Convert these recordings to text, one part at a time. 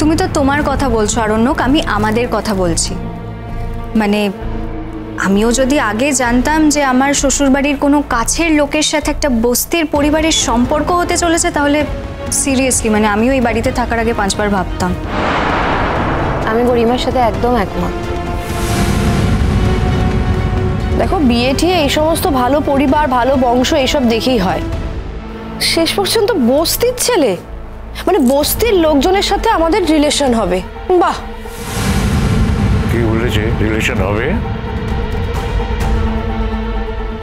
তুমি তো তোমার কথা বলছো আরণ্যক, আমি আমাদের কথা বলছি। মানে আমিও যদি আগে জানতাম যে আমার শ্বশুরবাড়ির কোনো কাছের লোকের সাথে একটা বস্তির পরিবারের সম্পর্ক হতে চলেছে, তাহলে সিরিয়াসলি মানে আমিও এই বাড়িতে থাকার আগে 5 বার ভাবতাম। আমি গরিমার সাথে একদম একমত। দেখো, বিয়ে ঠিয়ে এই সমস্ত ভালো পরিবার, ভালো বংশ এইসব দেখেই হয়। শেষ পর্যন্ত বস্তির ছেলে, মানে বস্তির লোকজনের সাথে আমাদের রিলেশন হবে। বাহ, কি বলেছে রিলেশন হবে?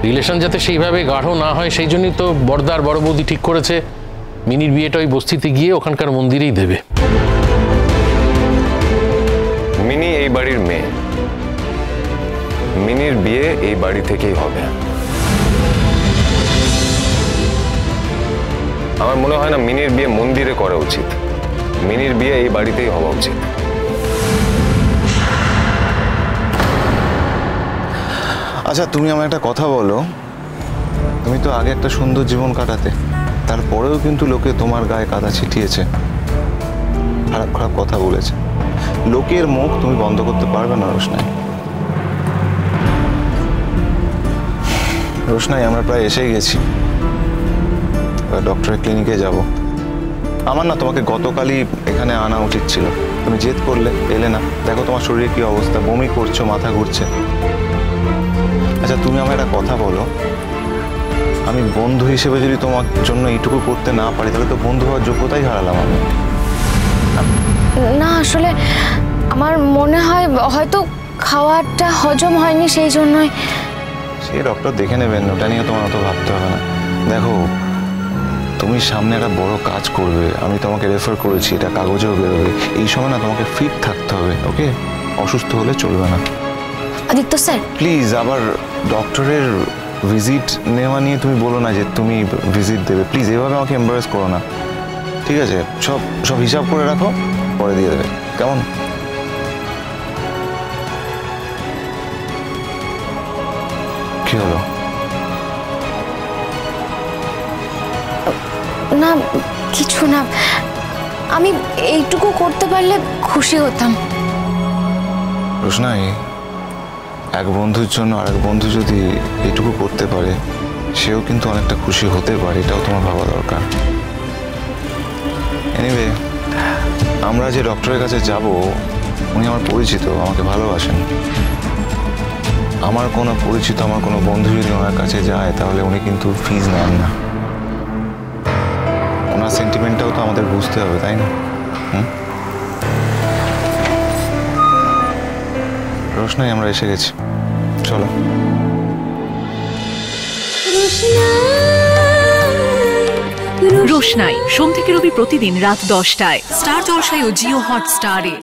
রিলেশন যাতে সেইভাবে গাঢ় না হয় সেই জন্যই তো বড়দার বড় বৌদি ঠিক করেছে মিনির বিয়েটা ওই বস্তিতে গিয়ে ওখানকার মন্দিরেই দেবে। মিনি এই বাড়ির মেয়ে, মিনির বিয়ে এই বাড়ি থেকেই হবে। আমার মনে হয় না মিনির বিয়ে মন্দিরে করা উচিত, মিনির বিয়ে এই বাড়িতেই হওয়া উচিত। আচ্ছা, তুমি আমার একটা কথা বলো, তুমি তো আগে একটা সুন্দর জীবন কাটাতে, তারপরেও কিন্তু লোকে তোমার গায়ে কাদা ছিটিয়েছে, খারাপ খারাপ কথা বলেছে। লোকের মুখ তুমি বন্ধ করতে পারবে না রোশনাই। রোশনাই, আমরা প্রায় এসেই গেছি, ডক্টরের ক্লিনিকে যাব। আমার না তোমাকে গতকালই এখানে আনা উচিত ছিল, তুমি জেদ করলে, এলে না। দেখো তোমার শরীরে কি অবস্থা, বমি করছো, মাথা ঘুরছে। আচ্ছা, তুমি আমার একটা কথা বলো, আমি বন্ধু হিসেবে যদি তোমার জন্য এইটুকু করতে না পারি, তাহলে তো বন্ধু হওয়ার যোগ্যতাই হারালাম আমি। না আসলে আমার মনে হয় হয়তো খাওয়াটা হজম হয়নি, সেই জন্যই। সে ডক্টর দেখে নেবেন, ওটা নিয়ে তোমার অত ভাবতে হবে না। দেখো, তুমি সামনে একটা বড় কাজ করবে, আমি তোমাকে রেফার করেছি, এটা কাগজেও বেরোবে। এই সময় না তোমাকে ফিট থাকতে হবে, ওকে? অসুস্থ হলে চলবে না। আদিত্য স্যার, প্লিজ, আবার ডক্টরের ভিজিট নেওয়া নিয়ে তুমি বলো না যে তুমি ভিজিট দেবে। প্লিজ এভাবে আমাকে এম্বারেস করো না, ঠিক আছে? সব সব হিসাব করে রাখো, পরে দিয়ে দেবে, কেমন? কি হলো? না কিছু না, আমি এইটুকু করতে পারলে খুশি হতাম। রোশনাই, এক বন্ধুর জন্য আরেক বন্ধু যদি এইটুকু করতে পারে, সেও কিন্তু অনেকটা খুশি হতে পারে, এটাও তোমার ভাবা দরকার। এনিওয়ে, আমরা যে ডক্টরের কাছে যাব, উনি আমার পরিচিত, আমাকে ভালোবাসেন। আমার কোনো পরিচিত, আমার কোনো বন্ধু যদি ওনার কাছে যায়, তাহলে উনি কিন্তু ফিজ নেন না। ওনার সেন্টিমেন্টটাও তো আমাদের বুঝতে হবে, তাই না? রোশনাই, আমরা এসে গেছি, চলো। রোশনাই সোম থেকে রবি প্রতিদিন রাত 10টায় স্টার জলসায় ও জিও হটস্টারে।